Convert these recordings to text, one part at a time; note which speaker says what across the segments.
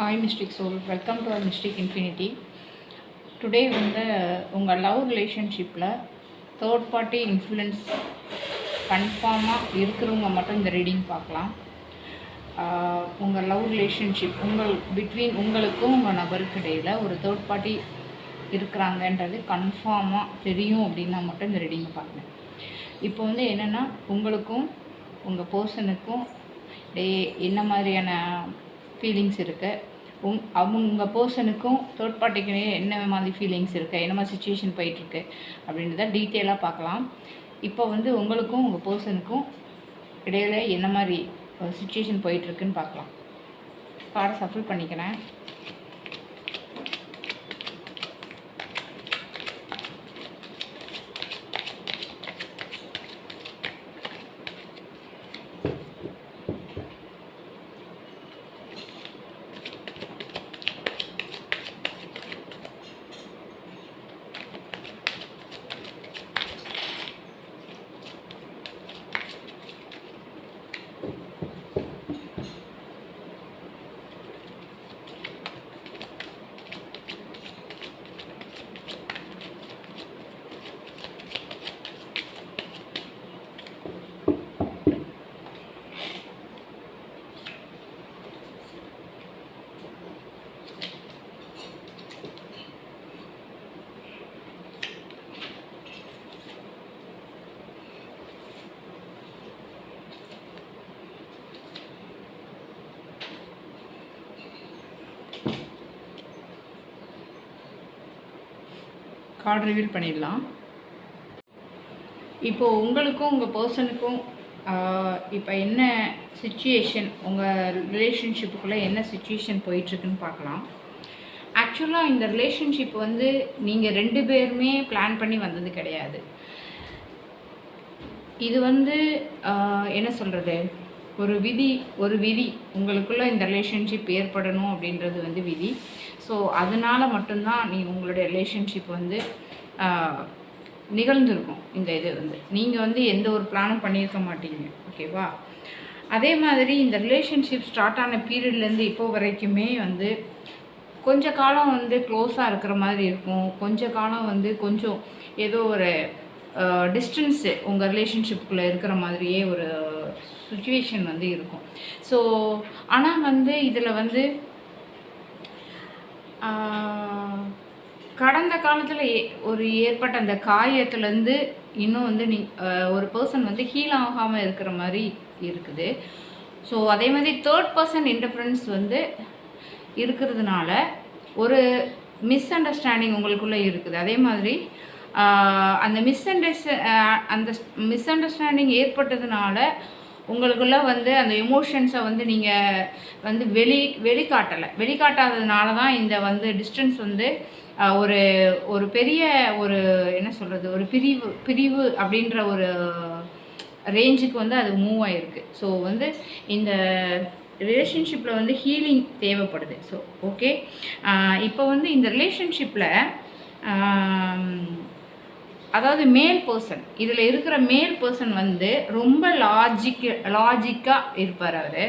Speaker 1: Hi Mystic Soul, welcome to our Mystic Infinity. Today வந்து உங்கள் love ரிலேஷன்ஷிப்பில் third party influence கன்ஃபார்மாக இருக்கிறவங்க மட்டும் இந்த ரீடிங் பார்க்கலாம். உங்கள் லவ் ரிலேஷன்ஷிப் பிட்வீன் உங்களுக்கும் உங்கள் நபருக்கு இடையில் ஒரு தேர்ட் பார்ட்டி இருக்கிறாங்கன்றது கன்ஃபார்மாக தெரியும் அப்படின்னா மட்டும் இந்த ரீடிங் பார்க்கணும். இப்போ வந்து என்னென்னா உங்களுக்கும் உங்கள் பர்சனுக்கும் என்ன மாதிரியான ஃபீலிங்ஸ் இருக்குது, உங்கள் பர்சனுக்கும் தேர்ட் பார்ட்டிக்கு என்ன மாதிரி ஃபீலிங்ஸ் இருக்குது, என்ன மாதிரி சுச்சுவேஷன் போயிட்டுருக்கு அப்படின்றத டீட்டெயிலாக பார்க்கலாம். இப்போ வந்து உங்களுக்கும் உங்கள் பர்சனுக்கும் இடையில என்ன மாதிரி சுச்சுவேஷன் போயிட்டுருக்குன்னு பார்க்கலாம். கார்டை சஃபில் பண்ணிக்கிறேன். கார்டு ரிவீல் பண்ணிடலாம். இப்போது உங்களுக்கும் உங்கள் பர்சனுக்கும் இப்போ என்ன சிச்சுவேஷன், உங்கள் ரிலேஷன்ஷிப்புக்குள்ளே என்ன சிச்சுவேஷன் போயிட்டுருக்குன்னு பார்க்கலாம். ஆக்சுவலாக இந்த ரிலேஷன்ஷிப் வந்து நீங்கள் 2 பேருமே பிளான் பண்ணி வந்தது கிடையாது. இது வந்து என்ன சொல்கிறது, ஒரு விதி உங்களுக்குள்ளே இந்த ரிலேஷன்ஷிப் ஏற்படணும் அப்படின்றது வந்து விதி. ஸோ அதனால் மட்டும்தான் உங்களுடைய ரிலேஷன்ஷிப் வந்து நிகழ்ந்துருக்கும். இந்த இது வந்து நீங்கள் வந்து எந்த ஒரு பிளானும் பண்ணியிருக்க மாட்டீங்க, ஓகேவா? அதே மாதிரி இந்த ரிலேஷன்ஷிப் ஸ்டார்ட் ஆன பீரியட்லேருந்து இப்போ வரைக்குமே வந்து கொஞ்ச காலம் வந்து க்ளோஸாக இருக்கிற மாதிரி இருக்கும், கொஞ்ச காலம் வந்து கொஞ்சம் ஏதோ ஒரு டிஸ்டன்ஸு உங்கள் ரிலேஷன்ஷிப்புக்குள்ளே இருக்கிற மாதிரியே ஒரு சுச்சுவேஷன் வந்து இருக்கும். ஸோ ஆனால் வந்து இதில் வந்து கடந்த காலத்தில் ஏற்பட்ட அந்த காயத்துலேருந்து இன்னும் வந்து ஒரு பர்சன் வந்து ஹீல் ஆகாமல் இருக்கிற மாதிரி இருக்குது. ஸோ அதே மாதிரி தேர்ட் பர்சன் இன்டர்ஃபரன்ஸ் வந்து இருக்கிறதுனால ஒரு மிஸ் அண்டர்ஸ்டாண்டிங் உங்களுக்குள்ளே இருக்குது. அதே மாதிரி அந்த மிஸ் அண்டர்ஸ்டாண்டிங் ஏற்பட்டதுனால உங்களுக்குள்ளே வந்து அந்த எமோஷன்ஸை வந்து நீங்கள் வந்து வெளிக்காட்டாததுனால தான் இந்த வந்து டிஸ்டன்ஸ் வந்து ஒரு பெரிய ஒரு என்ன சொல்கிறது, ஒரு பிரிவு அப்படின்ற ஒரு ரேஞ்சுக்கு வந்து அது மூவ் ஆகிருக்கு. ஸோ வந்து இந்த ரிலேஷன்ஷிப்பில் வந்து ஹீலிங் தேவைப்படுது. ஸோ ஓகே, இப்போ வந்து இந்த ரிலேஷன்ஷிப்பில் அதாவது மேல் பர்சன், இதில் இருக்கிற மேல் பர்சன் வந்து ரொம்ப லாஜிக்காக இருப்பார் அவர்.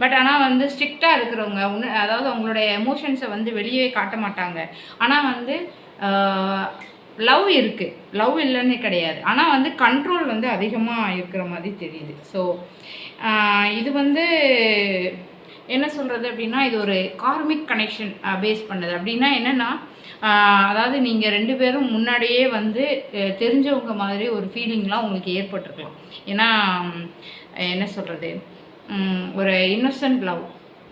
Speaker 1: பட் ஆனால் வந்து ஸ்ட்ரிக்டாக இருக்கிறவங்க அதாவது அவங்களுடைய எமோஷன்ஸை வந்து வெளியே காட்ட மாட்டாங்க. ஆனால் வந்து லவ் இருக்குது, லவ் இல்லைன்னு கிடையாது, ஆனால் வந்து கண்ட்ரோல் வந்து அதிகமாக இருக்கிற மாதிரி தெரியுது. ஸோ இது வந்து என்ன சொல்கிறது அப்படின்னா, இது ஒரு கார்மிக் கனெக்ஷன் பேஸ் பண்ணது. அப்படின்னா என்னென்னா, அதாவது நீங்கள் 2 பேரும் முன்னாடியே வந்து தெரிஞ்சவங்க மாதிரி ஒரு ஃபீலிங்லாம் உங்களுக்கு ஏற்பட்டிருக்கலாம். ஏன்னா என்ன சொல்கிறது, ஒரு இன்னசென்ட் லவ்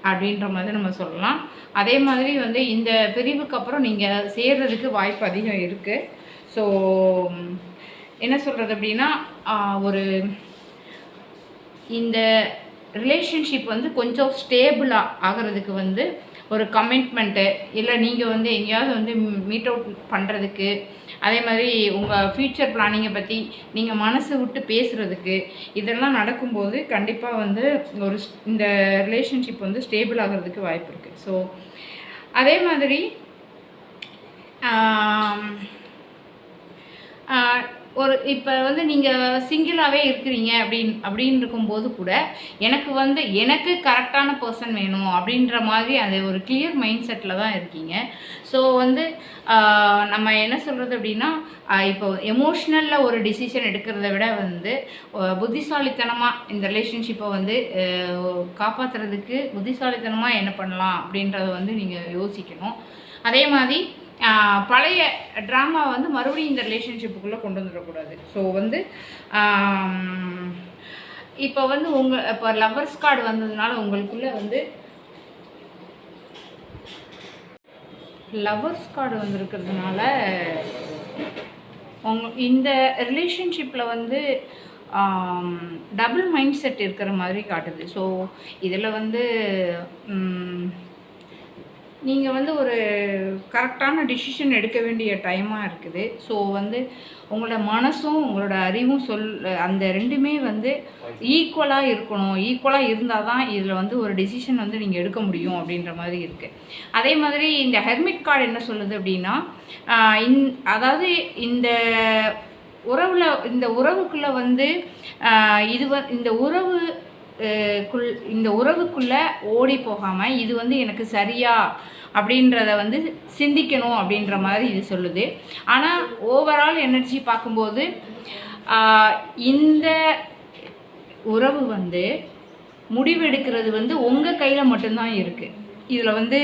Speaker 1: அப்படின்ற மாதிரி நம்ம சொல்லலாம். அதே மாதிரி வந்து இந்த பிரிவுக்கு அப்புறம் நீங்கள் சேர்றதுக்கு வாய்ப்பு அதிகம் இருக்குது. ஸோ என்ன சொல்கிறது அப்படின்னா, ஒரு இந்த ரிலேஷன்ஷிப் வந்து கொஞ்சம் ஸ்டேபிளாக ஆகிறதுக்கு வந்து ஒரு கமிட்மெண்ட்டு, இல்லை நீங்கள் வந்து எங்கேயாவது வந்து மீட் அவுட் பண்ணுறதுக்கு, அதே மாதிரி உங்கள் ஃப்யூச்சர் பிளானிங்கை பற்றி நீங்கள் மனசு விட்டு பேசுகிறதுக்கு, இதெல்லாம் நடக்கும்போது கண்டிப்பாக வந்து இந்த ரிலேஷன்ஷிப் வந்து ஸ்டேபிள் ஆகிறதுக்கு வாய்ப்பு இருக்குது. ஸோ அதே மாதிரி ஒரு இப்போ வந்து நீங்கள் சிங்கிளாகவே இருக்கிறீங்க அப்படின்னு இருக்கும்போது கூட எனக்கு கரெக்டான பர்சன் வேணும் அப்படின்ற மாதிரி அது ஒரு கிளியர் மைண்ட் செட்டில் தான் இருக்கீங்க. ஸோ வந்து நம்ம என்ன சொல்கிறது அப்படின்னா, இப்போ எமோஷ்னலில் ஒரு டிசிஷன் எடுக்கிறத விட வந்து புத்திசாலித்தனமாக இந்த ரிலேஷன்ஷிப்பை வந்து காப்பாற்றுறதுக்கு புத்திசாலித்தனமாக என்ன பண்ணலாம் அப்படின்றத வந்து நீங்கள் யோசிக்கணும். அதே மாதிரி பழைய ட்ராமா வந்து மறுபடியும் இந்த ரிலேஷன்ஷிப்புக்குள்ளே கொண்டு வந்துடக்கூடாது. ஸோ வந்து இப்போ வந்து இப்போ லவ்வர்ஸ் கார்டு வந்ததுனால உங்களுக்குள்ளே வந்து லவ்வர்ஸ் கார்டு வந்திருக்கிறதுனால இந்த ரிலேஷன்ஷிப்பில் வந்து டபுள் மைண்ட் செட் இருக்கிற மாதிரி காட்டுது. ஸோ இதில் வந்து நீங்கள் வந்து ஒரு கரெக்டான டிசிஷன் எடுக்க வேண்டிய டைமாக இருக்குது. ஸோ வந்து உங்களோட மனசும் உங்களோட அறிவும் அந்த ரெண்டுமே வந்து ஈக்குவலாக இருக்கணும். ஈக்குவலாக இருந்தால் தான் இதில் வந்து ஒரு டெசிஷன் வந்து நீங்கள் எடுக்க முடியும் அப்படின்ற மாதிரி இருக்குது. அதே மாதிரி இந்த ஹெர்மிட் கார்டு என்ன சொல்லுது அப்படின்னா, அதாவது இந்த உறவுக்குள்ளே வந்து இந்த உறவுக்குள்ளே ஓடி போகாமல் இது வந்து எனக்கு சரியா அப்படின்றத வந்து சிந்திக்கணும் அப்படின்ற மாதிரி இது சொல்லுது. ஆனால் ஓவரால் எனர்ஜி பார்க்கும்போது இந்த உறவு வந்து முடிவெடுக்கிறது வந்து உங்கள் கையில் மட்டும்தான் இருக்குது. இதில் வந்து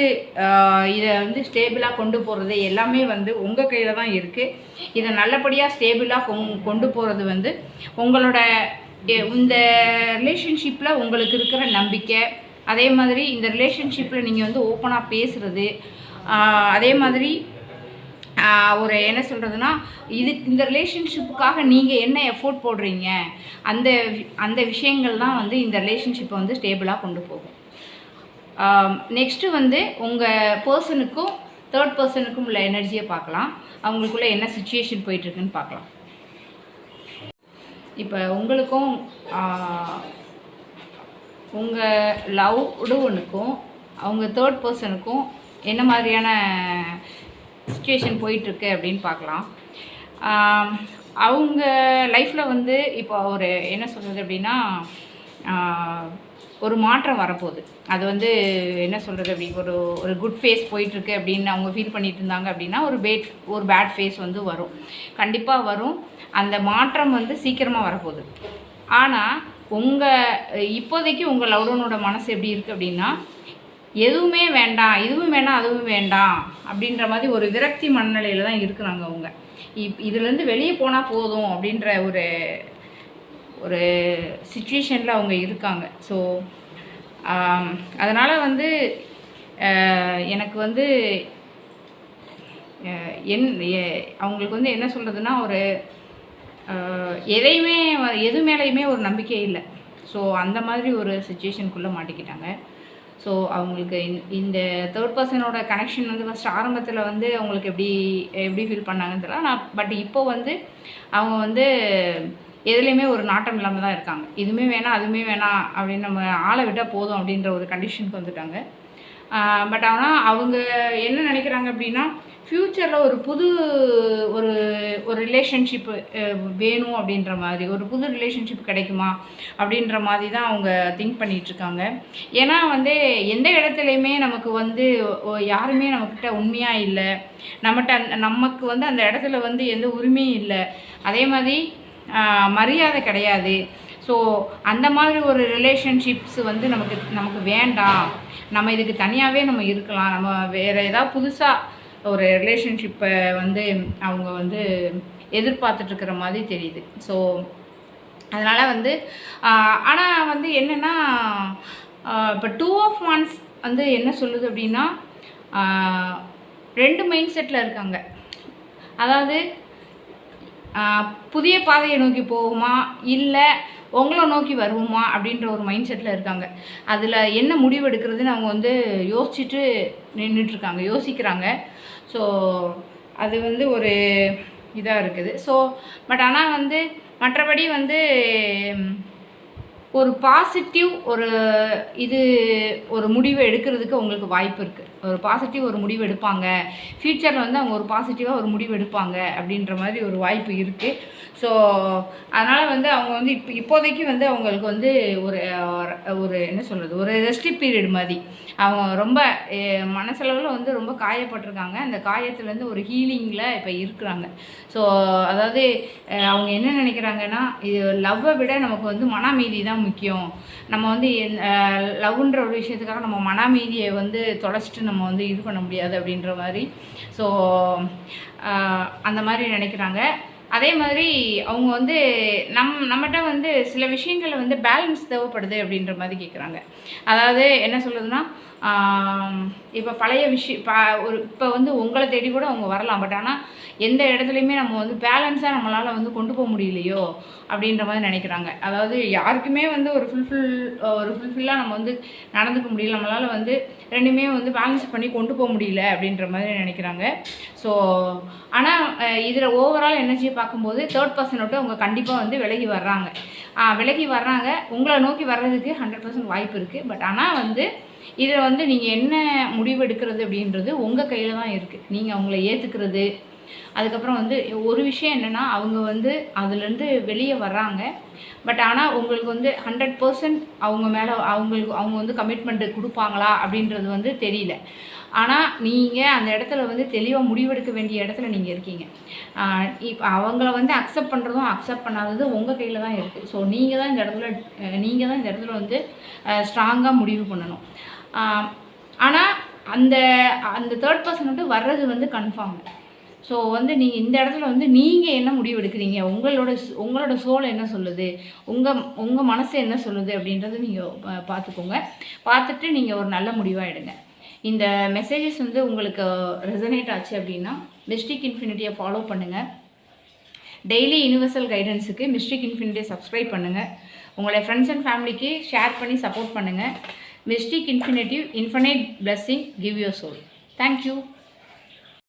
Speaker 1: இதை வந்து ஸ்டேபிளாக கொண்டு போகிறது எல்லாமே வந்து உங்கள் கையில் தான் இருக்குது. இதை நல்லபடியாக ஸ்டேபிளாக கொண்டு போகிறது வந்து உங்களோட இந்த ரிலேஷன்ஷிப்பில் உங்களுக்கு இருக்கிற நம்பிக்கை, அதே மாதிரி இந்த ரிலேஷன்ஷிப்பில் நீங்கள் வந்து ஓப்பனாக பேசுகிறது, அதே மாதிரி ஒரு என்ன சொல்கிறதுனா இந்த ரிலேஷன்ஷிப்புக்காக நீங்கள் என்ன எஃபோர்ட் போடுறீங்க, அந்த விஷயங்கள் தான் வந்து இந்த ரிலேஷன்ஷிப்பை வந்து ஸ்டேபிளாக கொண்டு போகும். நெக்ஸ்ட்டு வந்து உங்கள் பர்சனுக்கும் தேர்ட் பர்சனுக்கும் உள்ள எனர்ஜியை பார்க்கலாம். அவங்களுக்குள்ளே என்ன சுச்சுவேஷன் போயிட்டுருக்குன்னு பார்க்கலாம். இப்போ உங்களுக்கும் உங்கள் லவ்டு ஒன்றுக்கும் அவங்க தேர்ட் பர்சனுக்கும் என்ன மாதிரியான சுச்சுவேஷன் போயிட்டுருக்கு அப்படின்னு பார்க்கலாம். அவங்க லைஃப்பில் வந்து இப்போ ஒரு என்ன சொல்கிறது அப்படின்னா, ஒரு மாற்றம் வரப்போகுது. அது வந்து என்ன சொல்கிறது அப்படி ஒரு குட் ஃபேஸ் போயிட்டுருக்கு அப்படின்னு அவங்க ஃபீல் பண்ணிட்டு இருந்தாங்க அப்படின்னா ஒரு பேட் ஃபேஸ் வந்து வரும், கண்டிப்பாக வரும். அந்த மாற்றம் வந்து சீக்கிரமாக வரப்போகுது. ஆனால் இப்போதைக்கு உங்கள் லவ்டனோட மனசு எப்படி இருக்குது அப்படின்னா, எதுவுமே வேண்டாம், இதுவும் வேண்டாம் அதுவும் வேண்டாம் அப்படின்ற மாதிரி ஒரு விரக்தி மனநிலையில் தான் இருக்கிறாங்க அவங்க. இதுலேருந்து வெளியே போனால் போதும் அப்படின்ற ஒரு சிச்சுவேஷனில் அவங்க இருக்காங்க. ஸோ அதனால் வந்து எனக்கு வந்து அவங்களுக்கு வந்து என்ன சொல்கிறதுனா, எது மேலேயுமே ஒரு நம்பிக்கை இல்லை. ஸோ அந்த மாதிரி ஒரு சிச்சுவேஷனுக்குள்ளே மாட்டிக்கிட்டாங்க. ஸோ அவங்களுக்கு இந்த தேர்ட் பர்சனோட கனெக்ஷன் வந்து ஃபஸ்ட் ஆரம்பத்தில் வந்து அவங்களுக்கு எப்படி ஃபீல் பண்ணாங்கன்னு தெரியல. பட் இப்போ வந்து அவங்க வந்து எதுலேயுமே ஒரு நாட்டம் இல்லாமல் தான் இருக்காங்க. இதுவுமே வேணாம் அதுவுமே வேணாம் அப்படின்னு நம்ம ஆளை விட்டால் போதும் அப்படின்ற ஒரு கண்டிஷனுக்கு வந்துட்டாங்க. பட் ஆனால் அவங்க என்ன நினைக்கிறாங்க அப்படின்னா, ஃப்யூச்சரில் ஒரு புது ஒரு ரிலேஷன்ஷிப்பு வேணும் அப்படின்ற மாதிரி, ஒரு புது ரிலேஷன்ஷிப் கிடைக்குமா அப்படின்ற மாதிரி தான் அவங்க திங்க் பண்ணிகிட்ருக்காங்க. ஏன்னா வந்து எந்த இடத்துலையுமே நமக்கு வந்து யாருமே நம்மக்கிட்ட உண்மையாக இல்லை, நமக்கு வந்து அந்த இடத்துல வந்து எந்த உரிமையும் இல்லை, அதே மாதிரி மரியாதை கிடையாது. ஸோ அந்த மாதிரி ஒரு ரிலேஷன்ஷிப்ஸ் வந்து நமக்கு வேண்டாம், நம்ம இதுக்கு தனியாகவே நம்ம இருக்கலாம், நம்ம வேறு ஏதாவது புதுசாக ஒரு ரிலேஷன்ஷிப்பை வந்து அவங்க வந்து எதிர்பார்த்துட்ருக்கிற மாதிரி தெரியுது. ஸோ அதனால் வந்து ஆனால் வந்து என்னென்னா, இப்போ 2 of Wands வந்து என்ன சொல்லுது அப்படின்னா, 2 மைண்ட் செட்டில் இருக்காங்க. அதாவது புதிய பாதையை நோக்கி போகுமா இல்லை உங்களை நோக்கி வருவோமா அப்படின்ற ஒரு மைண்ட் செட்டில் இருக்காங்க. அதில் என்ன முடிவு எடுக்கிறதுன்னு அவங்க வந்து யோசிக்கிறாங்க. ஸோ அது வந்து ஒரு இதாக இருக்குது. ஸோ பட் ஆனால் வந்து மற்றபடி வந்து ஒரு பாசிட்டிவ் ஒரு முடிவு எடுக்கிறதுக்கு உங்களுக்கு வாய்ப்பு இருக்குது. ஒரு பாசிட்டிவ் ஒரு முடிவு எடுப்பாங்க, ஃப்யூச்சரில் வந்து அவங்க ஒரு பாசிட்டிவாக ஒரு முடிவு எடுப்பாங்க அப்படின்ற மாதிரி ஒரு வாய்ப்பு இருக்குது. ஸோ அதனால் வந்து அவங்க வந்து இப்போதைக்கு வந்து அவங்களுக்கு வந்து ஒரு ஒரு என்ன சொல்கிறது, ஒரு ரெஸ்ட் பீரியட் மாதிரி. அவங்க ரொம்ப மனசளவில் வந்து ரொம்ப காயப்பட்டிருக்காங்க. அந்த காயத்துலேருந்து ஒரு ஹீலிங்கில் இப்போ இருக்கிறாங்க. ஸோ அதாவது அவங்க என்ன நினைக்கிறாங்கன்னா, இது லவ்வை விட நமக்கு வந்து மன அமைதி தான் முக்கியம். நம்ம வந்து லவ்ன்ற ஒரு விஷயத்துக்காக நம்ம மன அமைதியை வந்து தொலைச்சிட்டு நம்ம வந்து இது பண்ண முடியாது அப்படின்ற மாதிரி. ஸோ அந்த மாதிரி நினைக்கிறாங்க. அதே மாதிரி அவங்க வந்து நம்மகிட்ட வந்து சில விஷயங்கள் வந்து பேலன்ஸ் தேவைப்படுது அப்படின்ற மாதிரி கேட்குறாங்க. அதாவது என்ன சொல்கிறதுனா, இப்போ பழைய இப்போ வந்து உங்களை தேடி கூட அவங்க வரலாம். பட் ஆனால் எந்த இடத்துலையுமே நம்ம வந்து பேலன்ஸாக நம்மளால் வந்து கொண்டு போக முடியலையோ அப்படின்ற மாதிரி நினைக்கிறாங்க. அதாவது யாருக்குமே வந்து ஒரு ஃபுல்ஃபில்லாக நம்ம வந்து நடந்துக்க முடியல, நம்மளால் வந்து ரெண்டுமே வந்து பேலன்ஸ் பண்ணி கொண்டு போக முடியல அப்படின்ற மாதிரி நினைக்கிறாங்க. ஸோ ஆனால் இதில் ஓவரால் எனர்ஜியை பார்க்கும்போது தேர்ட் பர்சன் விட்டு அவங்க கண்டிப்பாக வந்து விலகி வர்றாங்க. உங்களை நோக்கி வர்றதுக்கு 100% வாய்ப்பு இருக்குது. பட் ஆனால் வந்து இதில் வந்து நீங்கள் என்ன முடிவு எடுக்கிறது அப்படின்றது உங்கள் கையில் தான் இருக்குது. நீங்கள் அவங்கள ஏற்றுக்கிறது. அதுக்கப்புறம் வந்து ஒரு விஷயம் என்னென்னா, அவங்க வந்து அதுலேருந்து வெளியே வர்றாங்க. பட் ஆனால் உங்களுக்கு வந்து 100% அவங்க மேலே அவங்க வந்து கமிட்மெண்ட்டு கொடுப்பாங்களா அப்படின்றது வந்து தெரியல. ஆனால் நீங்கள் அந்த இடத்துல வந்து தெளிவாக முடிவெடுக்க வேண்டிய இடத்துல நீங்கள் இருக்கீங்க. இப்போ அவங்கள வந்து அக்செப்ட் பண்ணுறதும் அக்செப்ட் பண்ணாததும் உங்கள் கையில் தான் இருக்குது. ஸோ நீங்கள் தான் இந்த இடத்துல வந்து ஸ்ட்ராங்காக முடிவு பண்ணணும். ஆனால் அந்த தேர்ட் பர்சன் வந்து வர்றது வந்து கன்ஃபார்ம். ஸோ வந்து நீங்கள் இந்த இடத்துல வந்து நீங்கள் என்ன முடிவு எடுக்கிறீங்க, உங்களோட சோல் என்ன சொல்லுது, உங்கள் மனசு என்ன சொல்லுது அப்படின்றத நீங்கள் பார்த்துக்கோங்க. பார்த்துட்டு நீங்கள் ஒரு நல்ல முடிவாக எடுங்க. இந்த மெசேஜஸ் வந்து உங்களுக்கு ரெசனேட் ஆச்சு அப்படின்னா மிஸ்டிக் இன்ஃபினிட்டியை ஃபாலோ பண்ணுங்கள். டெய்லி யூனிவர்சல் கைடன்ஸுக்கு மிஸ்டிக் இன்ஃபினிட்டியை சப்ஸ்கிரைப் பண்ணுங்கள். உங்களுடைய ஃப்ரெண்ட்ஸ் அண்ட் ஃபேமிலிக்கு ஷேர் பண்ணி சப்போர்ட் பண்ணுங்கள். Mystic infinitive infinite blessing give your soul. Thank you.